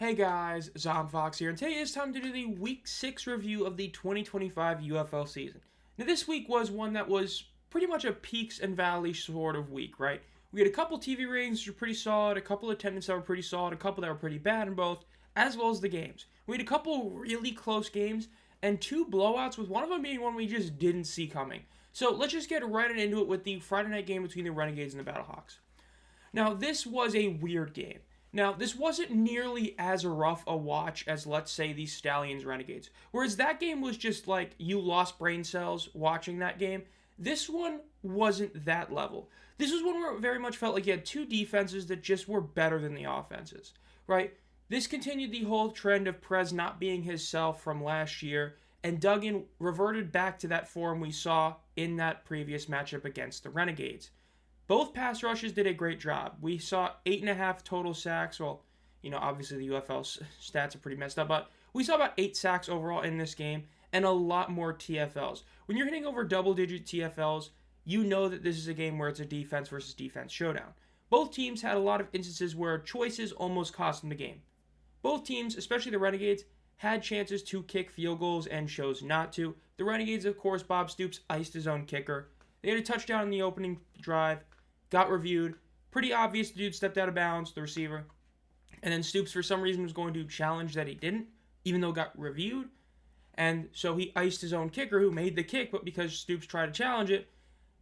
Hey guys, Zomfox here, and today it's time to do the Week 6 review of the 2025 UFL season. Now, this week was one that was pretty much a peaks and valleys sort of week, right? We had a couple TV ratings that were pretty solid, a couple attendance that were pretty solid, a couple that were pretty bad in both, as well as the games. We had a couple really close games, and two blowouts, with one of them being one we just didn't see coming. So let's just get right into it with the Friday night game between the Renegades and the Battlehawks. Now, this was a weird game. Now, this wasn't nearly as rough a watch as, let's say, the Stallions Renegades. Whereas that game was just like you lost brain cells watching that game. This one wasn't that level. This was one where it very much felt like you had two defenses that just were better than the offenses, right? This continued the whole trend of Prez not being his self from last year, and Duggan reverted back to that form we saw in that previous matchup against the Renegades. Both pass rushes did a great job. We saw 8.5 total sacks. Well, obviously the UFL stats are pretty messed up, but we saw about 8 sacks overall in this game and a lot more TFLs. When you're hitting over double-digit TFLs, you know that this is a game where it's a defense versus defense showdown. Both teams had a lot of instances where choices almost cost them the game. Both teams, especially the Renegades, had chances to kick field goals and chose not to. The Renegades, of course, Bob Stoops iced his own kicker. They had a touchdown in the opening drive, got reviewed. Pretty obvious the dude stepped out of bounds, the receiver. And then Stoops, for some reason, was going to challenge that he didn't, even though it got reviewed. And so he iced his own kicker, who made the kick, but because Stoops tried to challenge it,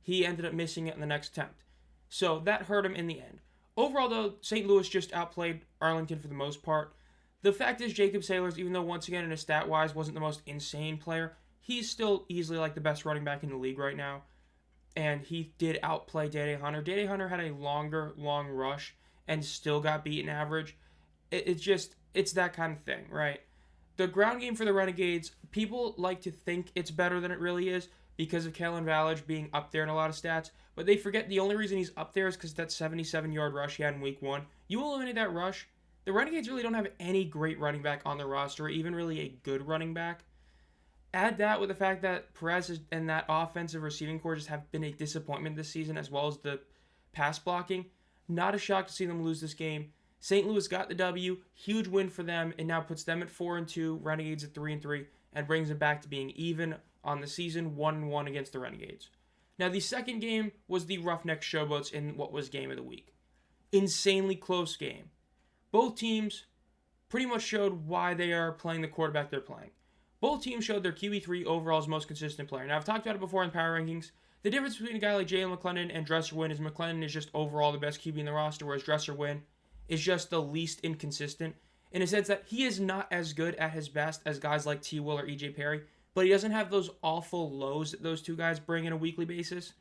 he ended up missing it in the next attempt. So that hurt him in the end. Overall, though, St. Louis just outplayed Arlington for the most part. The fact is, Jacob Sailors, even though once again in his stat-wise wasn't the most insane player, he's still easily like the best running back in the league right now. And he did outplay Dede Hunter. Dede Hunter had a long rush and still got beaten average. It's that kind of thing, right? The ground game for the Renegades, people like to think it's better than it really is because of Kalen Ballage being up there in a lot of stats, but they forget the only reason he's up there is because that 77-yard rush he had in week 1. You eliminate that rush, the Renegades really don't have any great running back on their roster, or even really a good running back. Add that with the fact that Perez and that offensive receiving corps just have been a disappointment this season, as well as the pass blocking. Not a shock to see them lose this game. St. Louis got the W, huge win for them. It now puts them at 4-2, Renegades at 3-3, and brings them back to being even on the season, 1-1 against the Renegades. Now, the second game was the Roughneck Showboats in what was game of the week. Insanely close game. Both teams pretty much showed why they are playing the quarterback they're playing. Both teams showed their QB3 overall as most consistent player. Now, I've talked about it before in power rankings. The difference between a guy like Jalen McClendon and Dresser Wynn is McClendon is just overall the best QB in the roster, whereas Dresser Wynn is just the least inconsistent in a sense that he is not as good at his best as guys like T. Will or E.J. Perry, but he doesn't have those awful lows that those two guys bring on a weekly basis,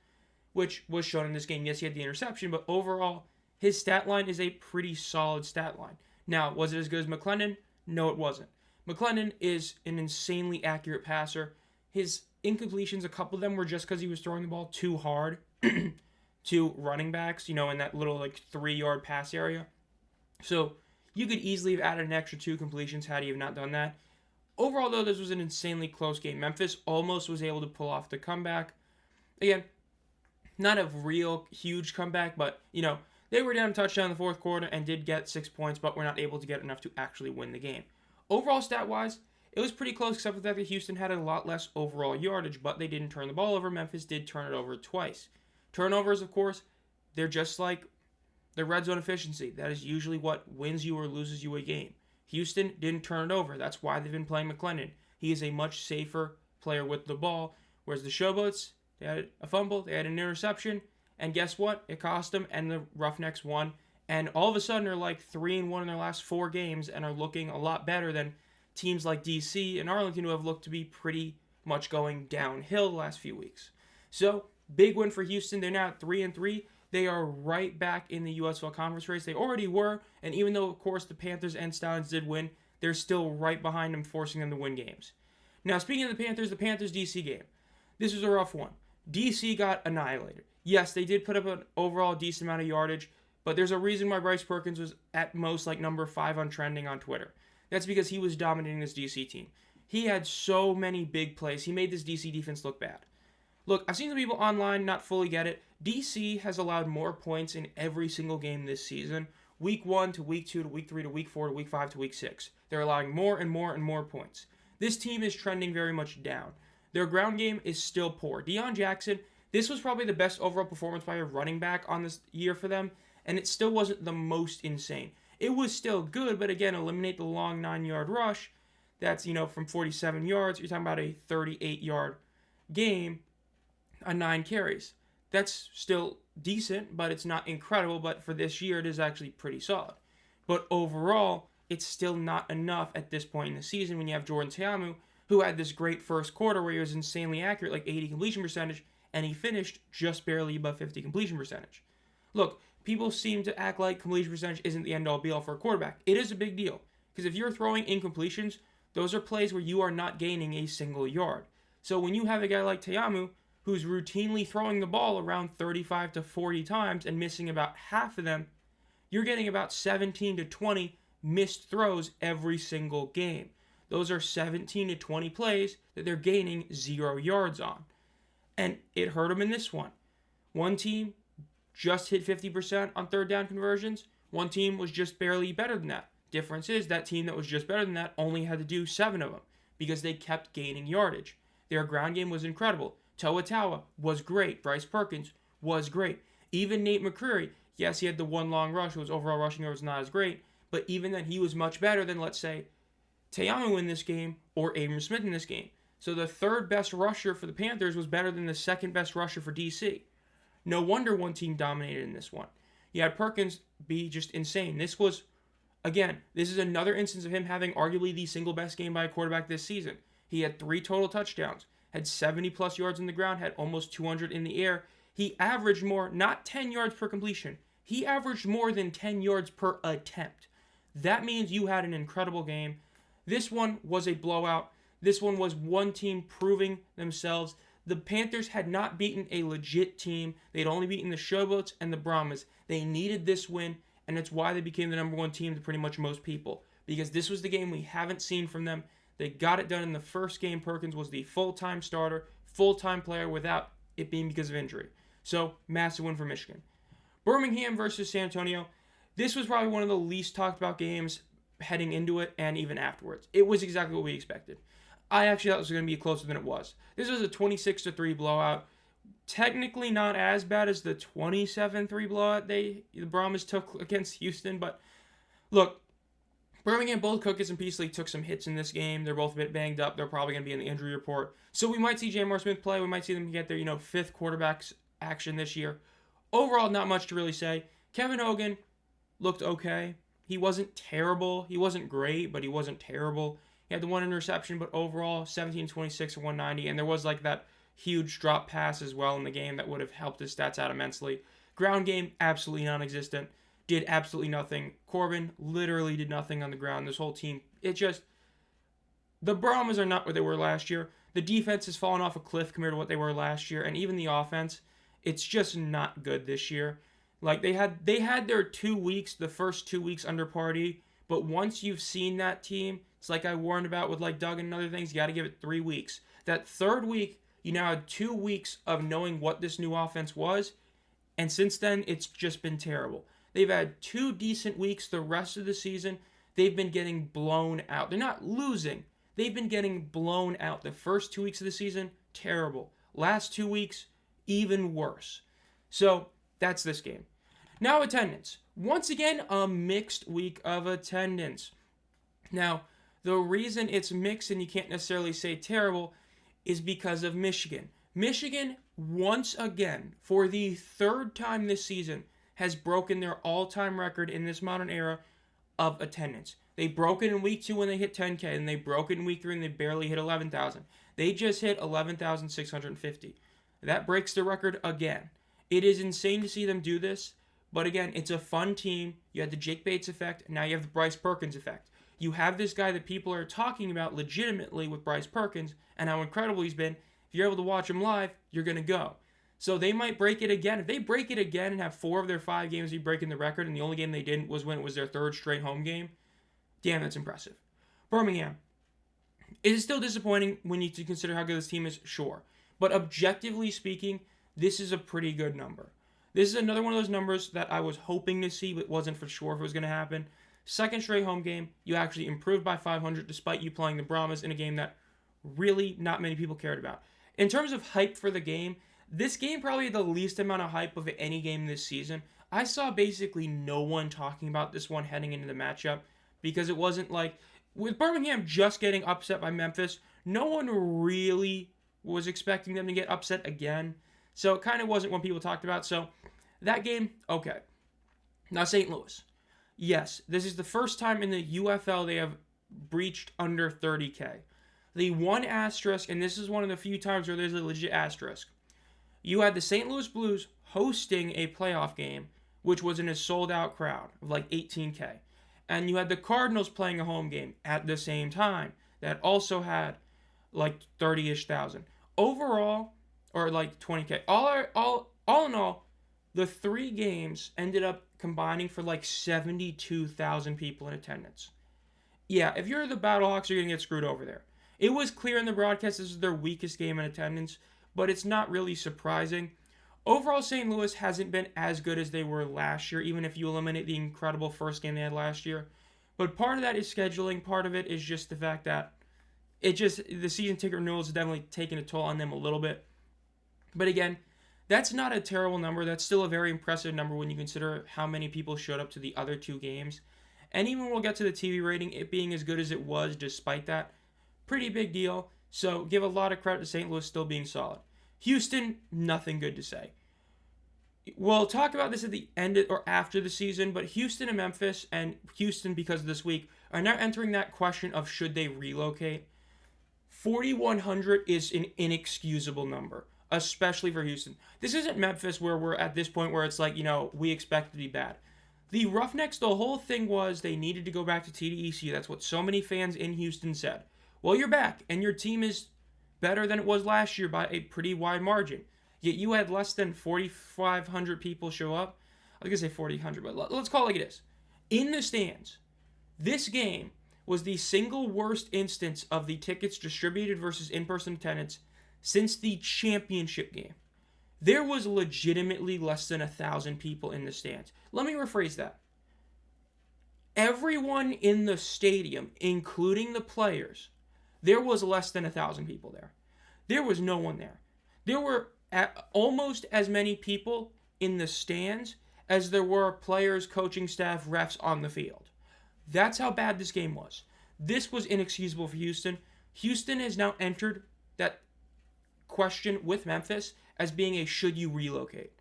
which was shown in this game. Yes, he had the interception, but overall, his stat line is a pretty solid stat line. Now, was it as good as McClendon? No, it wasn't. McClendon is an insanely accurate passer. His incompletions, a couple of them were just because he was throwing the ball too hard to running backs, in that little 3-yard pass area. So you could easily have added an extra 2 completions had he have not done that. Overall, though, this was an insanely close game. Memphis almost was able to pull off the comeback. Again, not a real huge comeback, but, they were down a touchdown in the fourth quarter and did get 6 points, but were not able to get enough to actually win the game. Overall, stat-wise, it was pretty close, except for the fact that Houston had a lot less overall yardage, but they didn't turn the ball over. Memphis did turn it over twice. Turnovers, of course, they're just like the red zone efficiency. That is usually what wins you or loses you a game. Houston didn't turn it over. That's why they've been playing McClendon. He is a much safer player with the ball, whereas the Showboats, they had a fumble, they had an interception, and guess what? It cost them, and the Roughnecks won. And all of a sudden, they're 3-1 in their last 4 games and are looking a lot better than teams like DC and Arlington, who have looked to be pretty much going downhill the last few weeks. So, big win for Houston. They're now at 3-3. They are right back in the USFL conference race. They already were, and even though, of course, the Panthers and Stallions did win, they're still right behind them, forcing them to win games. Now, speaking of the Panthers-DC game. This was a rough one. DC got annihilated. Yes, they did put up an overall decent amount of yardage, but there's a reason why Bryce Perkins was at most number 5 on trending on Twitter. That's because he was dominating this DC team. He had so many big plays. He made this DC defense look bad. Look, I've seen some people online not fully get it. DC has allowed more points in every single game this season, week 1 to week 2 to week 3 to week 4 to week 5 to week 6. They're allowing more and more and more points. This team is trending very much down. Their ground game is still poor. Deion Jackson, this was probably the best overall performance by a running back on this year for them, and it still wasn't the most insane. It was still good, but again, eliminate the long 9-yard rush. That's, from 47 yards. You're talking about a 38-yard game on 9 carries. That's still decent, but it's not incredible. But for this year, it is actually pretty solid. But overall, it's still not enough at this point in the season when you have Jordan Ta'amu, who had this great first quarter where he was insanely accurate, like 80 completion percentage, and he finished just barely above 50 completion percentage. Look, people seem to act like completion percentage isn't the end-all be-all for a quarterback. It is a big deal, because if you're throwing incompletions, those are plays where you are not gaining a single yard. So when you have a guy like Ta'amu, who's routinely throwing the ball around 35 to 40 times and missing about half of them, you're getting about 17 to 20 missed throws every single game. Those are 17 to 20 plays that they're gaining 0 yards on. And it hurt them in this one. One team just hit 50% on third down conversions. One team was just barely better than that. Difference is that team that was just better than that only had to do 7 of them because they kept gaining yardage. Their ground game was incredible. Toa Taua was great. Bryce Perkins was great. Even Nate McCreary, yes, he had the one long rush. His overall rushing yard was not as great. But even then, he was much better than, let's say, Ta'amu in this game or Abram Smith in this game. So the third best rusher for the Panthers was better than the second best rusher for DC. No wonder one team dominated in this one. You had Perkins be just insane. This is another instance of him having arguably the single best game by a quarterback this season. He had 3 total touchdowns, had 70-plus yards on the ground, had almost 200 in the air. He averaged more, not 10 yards per completion. He averaged more than 10 yards per attempt. That means you had an incredible game. This one was a blowout. This one was one team proving themselves. The Panthers had not beaten a legit team. They'd only beaten the Showboats and the Brahmas. They needed this win, and it's why they became the number 1 team to pretty much most people. Because this was the game we haven't seen from them. They got it done in the first game. Perkins was the full-time starter, full-time player without it being because of injury. So, massive win for Michigan. Birmingham versus San Antonio. This was probably one of the least talked about games heading into it and even afterwards. It was exactly what we expected. I actually thought it was going to be closer than it was. This was a 26-3 blowout. Technically not as bad as the 27-3 blowout the Brahmas took against Houston, but look, Birmingham, both Cookis and Peasley took some hits in this game. They're both a bit banged up. They're probably going to be in the injury report. So we might see Jamar Smith play. We might see them get their, 5th quarterback's action this year. Overall, not much to really say. Kevin Hogan looked okay. He wasn't terrible. He wasn't great, but he wasn't terrible. He had the 1 interception, but overall, 17-26 for 190. And there was that huge drop pass as well in the game that would have helped his stats out immensely. Ground game, absolutely non-existent. Did absolutely nothing. Corbin literally did nothing on the ground. This whole team, the Brahmas are not what they were last year. The defense has fallen off a cliff compared to what they were last year. And even the offense, it's just not good this year. They had their 2 weeks, the first 2 weeks under Party. But once you've seen that team, it's like I warned about with Doug and other things, you got to give it 3 weeks. That third week, you now had 2 weeks of knowing what this new offense was. And since then, it's just been terrible. They've had 2 decent weeks. The rest of the season, they've been getting blown out. They're not losing. They've been getting blown out. The first 2 weeks of the season, terrible. Last 2 weeks, even worse. So, that's this game. Now, attendance. Once again, a mixed week of attendance. Now, the reason it's mixed and you can't necessarily say terrible is because of Michigan. Michigan, once again, for the 3rd time this season, has broken their all-time record in this modern era of attendance. They broke it in week 2 when they hit 10K, and they broke it in week 3 and they barely hit 11,000. They just hit 11,650. That breaks the record again. It is insane to see them do this, but again, it's a fun team. You had the Jake Bates effect, and now you have the Bryce Perkins effect. You have this guy that people are talking about legitimately with Bryce Perkins and how incredible he's been. If you're able to watch him live, you're going to go. So they might break it again. If they break it again and have 4 of their 5 games be breaking the record, and the only game they didn't was when it was their 3rd straight home game, damn, that's impressive. Birmingham. It is still disappointing when you consider how good this team is, sure. But objectively speaking, this is a pretty good number. This is another one of those numbers that I was hoping to see, but wasn't for sure if it was going to happen. Second straight home game, you actually improved by 500 despite you playing the Brahmas in a game that really not many people cared about. In terms of hype for the game, this game probably had the least amount of hype of any game this season. I saw basically no one talking about this one heading into the matchup because it wasn't like, with Birmingham just getting upset by Memphis, no one really was expecting them to get upset again. So it kind of wasn't what people talked about. So that game, okay. Now St. Louis. Yes, this is the first time in the UFL they have breached under 30K. The one asterisk, and this is one of the few times where there's a legit asterisk. You had the St. Louis Blues hosting a playoff game, which was in a sold-out crowd of like 18K. And you had the Cardinals playing a home game at the same time that also had like 30-ish thousand. Overall, or like 20K. All in all, the three games ended up combining for like 72,000 people in attendance. Yeah, if you're the Battlehawks, you're going to get screwed over there. It was clear in the broadcast this was their weakest game in attendance, but it's not really surprising. Overall, St. Louis hasn't been as good as they were last year, even if you eliminate the incredible first game they had last year. But part of that is scheduling. Part of it is just the fact that the season ticket renewals has definitely taken a toll on them a little bit. But again, that's not a terrible number. That's still a very impressive number when you consider how many people showed up to the other two games. And even when we'll get to the TV rating, it being as good as it was despite that, pretty big deal. So give a lot of credit to St. Louis still being solid. Houston, nothing good to say. We'll talk about this at the end or after the season, but Houston and Memphis, and Houston because of this week, are now entering that question of should they relocate. 4,100 is an inexcusable number, especially for Houston. This isn't Memphis where we're at this point where it's like, we expect it to be bad. The Roughnecks, the whole thing was they needed to go back to TDEC. That's what so many fans in Houston said. Well, you're back, and your team is better than it was last year by a pretty wide margin. Yet you had less than 4,500 people show up. I was going to say 4,000, but let's call it like it is. In the stands, this game was the single worst instance of the tickets distributed versus in-person attendance since the championship game. There was legitimately less than 1,000 people in the stands. Let me rephrase that. Everyone in the stadium, including the players, there was less than 1,000 people there. There was no one there. There were almost as many people in the stands as there were players, coaching staff, refs on the field. That's how bad this game was. This was inexcusable for Houston. Houston has now entered that question with Memphis as being a should you relocate.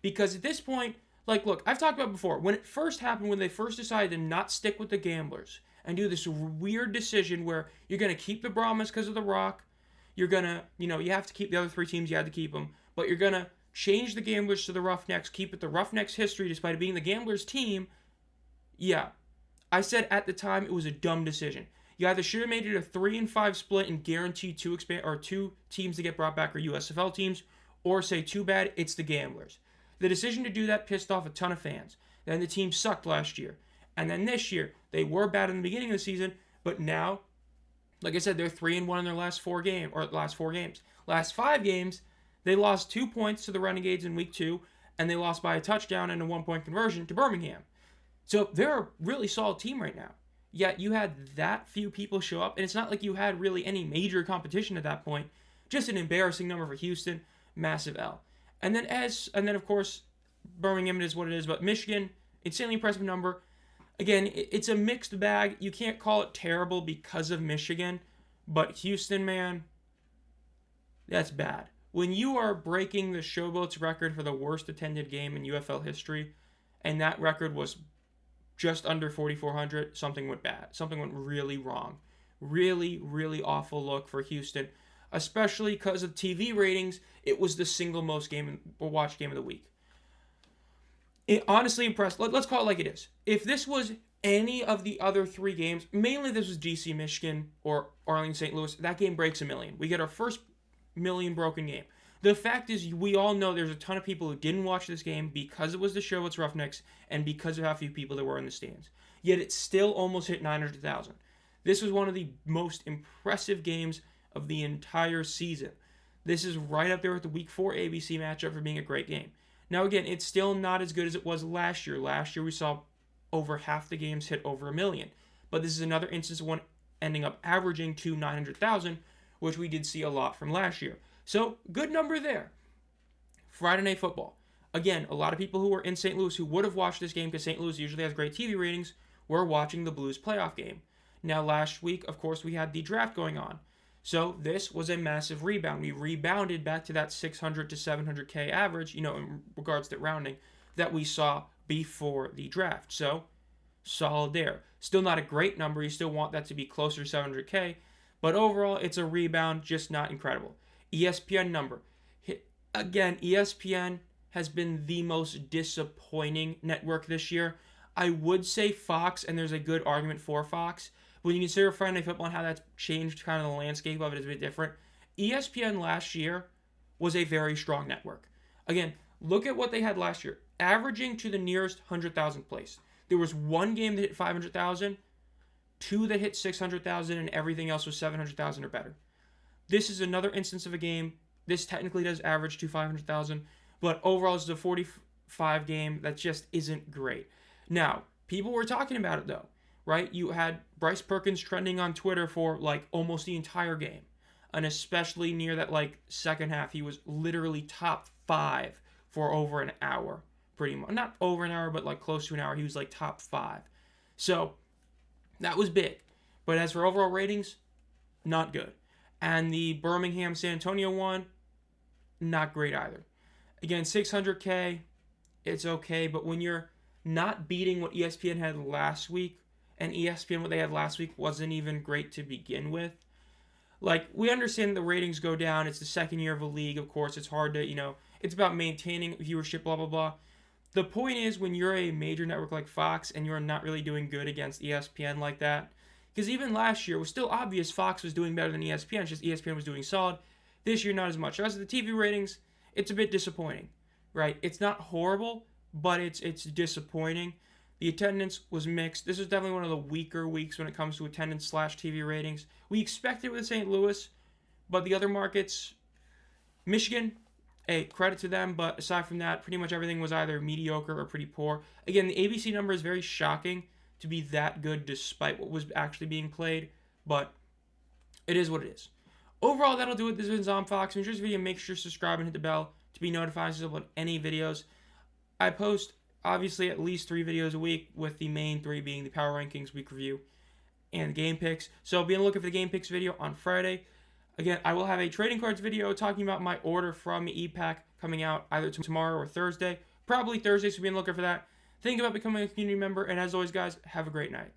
Because at this point, look, I've talked about before, when it first happened, when they first decided to not stick with the Gamblers and do this weird decision where you're going to keep the Brahmas because of The Rock, you're going to, you have to keep the other three teams, you had to keep them, but you're going to change the Gamblers to the Roughnecks, keep it the Roughnecks history despite it being the Gamblers team. Yeah, I said at the time it was a dumb decision. You either should have made it a 3-5 split and guaranteed two teams to get brought back or USFL teams, or say too bad, it's the Gamblers. The decision to do that pissed off a ton of fans. Then the team sucked last year. And then this year, they were bad in the beginning of the season, but now, like I said, they're 3-1 in their last four games. Last 5 games, they lost 2 points to the Renegades in week 2, and they lost by a touchdown and a 1-point conversion to Birmingham. So they're a really solid team right now. Yet you had that few people show up, and it's not like you had really any major competition at that point. Just an embarrassing number for Houston, massive L. And then of course, Birmingham is what it is, but Michigan, insanely impressive number. Again, it's a mixed bag. You can't call it terrible because of Michigan, but Houston, man, that's bad. When you are breaking the Showboats record for the worst attended game in UFL history, and that record was just under 4,400, something went bad. Something went really wrong. Really, really awful look for Houston, especially because of TV ratings. It was the single most watched game of the week. Honestly impressed. Let's call it like it is. If this was any of the other 3 games, mainly this was GC Michigan or Arlington St. Louis, that game breaks 1 million. We get our first 1 million broken game. The fact is, we all know there's a ton of people who didn't watch this game because it was the Showboats Roughnecks and because of how few people there were in the stands. Yet it still almost hit 900,000. This was one of the most impressive games of the entire season. This is right up there with the Week 4 ABC matchup for being a great game. Now, again, it's still not as good as it was last year. Last year, we saw over half the games hit over 1 million. But this is another instance of one ending up averaging to 900,000, which we did see a lot from last year. So, good number there. Friday Night Football. Again, a lot of people who were in St. Louis who would have watched this game, because St. Louis usually has great TV ratings, were watching the Blues playoff game. Now, last week, of course, we had the draft going on. So this was a massive rebound. We rebounded back to that 600 to 700K average, in regards to rounding, that we saw before the draft. So, solid there. Still not a great number. You still want that to be closer to 700K. But overall, it's a rebound, just not incredible. ESPN number. Again, ESPN has been the most disappointing network this year. I would say Fox, and there's a good argument for Fox. When you consider Friday Night Football and how that's changed kind of the landscape of it is a bit different. ESPN last year was a very strong network. Again, look at what they had last year. Averaging to the nearest 100,000 place. There was one game that hit 500,000, two that hit 600,000, and everything else was 700,000 or better. This is another instance of a game. This technically does average to 500,000, but overall it's a 45 game that just isn't great. Now, people were talking about it though, right? You had Bryce Perkins trending on Twitter for like almost the entire game. And especially near that like second half, he was literally top 5 for over an hour. Pretty much. Not over an hour, but like close to an hour. He was like top 5. So, that was big. But as for overall ratings, not good. And the Birmingham San Antonio one, not great either. Again, 600K, it's okay. But when you're not beating what ESPN had last week, and ESPN, what they had last week, wasn't even great to begin with. Like, we understand the ratings go down. It's the second year of a league, of course. It's hard to, it's about maintaining viewership, blah, blah, blah. The point is, when you're a major network like Fox and you're not really doing good against ESPN like that, because even last year, it was still obvious Fox was doing better than ESPN, it's just ESPN was doing solid. This year, not as much. As for the TV ratings, it's a bit disappointing, right? It's not horrible, but it's disappointing. The attendance was mixed. This was definitely one of the weaker weeks when it comes to attendance / TV ratings. We expected it with St. Louis, but the other markets, Michigan, hey, credit to them, but aside from that, pretty much everything was either mediocre or pretty poor. Again, the ABC number is very shocking to be that good despite what was actually being played, but it is what it is. Overall, that'll do it. This has been ZomFox. If you enjoyed this video, make sure to subscribe and hit the bell to be notified as I upload any videos. I post obviously at least 3 videos a week, with the main 3 being the Power Rankings, week review, and game picks. So be on the lookout for the game picks video on Friday. Again, I will have a trading cards video talking about my order from ePack coming out either tomorrow or Thursday. Probably Thursday, so be on the lookout for that. Think about becoming a community member, and as always, guys, have a great night.